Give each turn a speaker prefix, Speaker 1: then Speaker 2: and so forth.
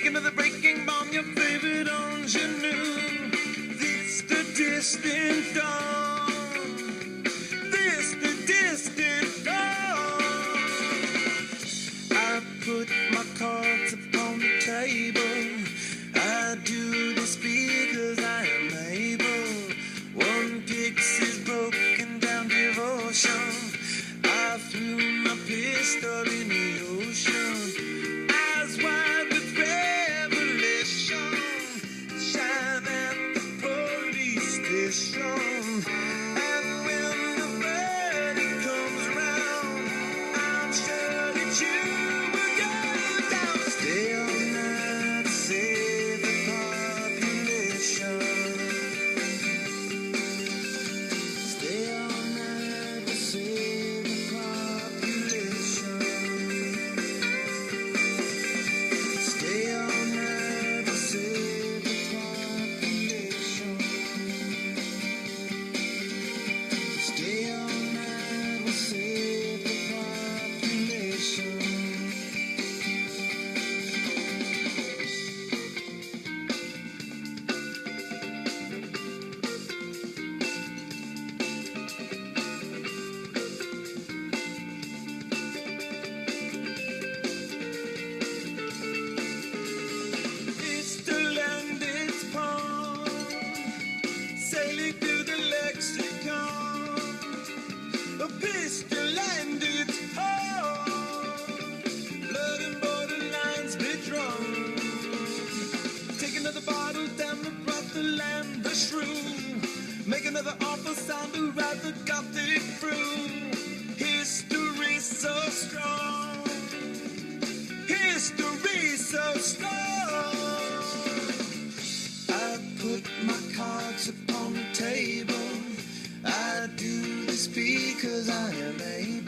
Speaker 1: making of the breaking bomb your favorite ingenue. This the distant dawn. This the distant dawn. I put my cards upon the table. I do this because I am able. One pixie's broken down devotion. I threw my pistol in the ocean. Eyes wide with revelation. Shine at the police station. And when the verdict comes around, I'm sure that you will go down. Stay all night to save the population. Stay all night to save the population. Stay all night to save the population. Stay all night to save the population. It's the land, it's pond, sailing through the lexicon. A pistol and it's hard, blood and borderlines be drawn. Take another bottle down the brothel and the shrew. Make another awful sound to ride the gothic through. History so strong. History so strong. I put my cards upon the table. I do this because I am able.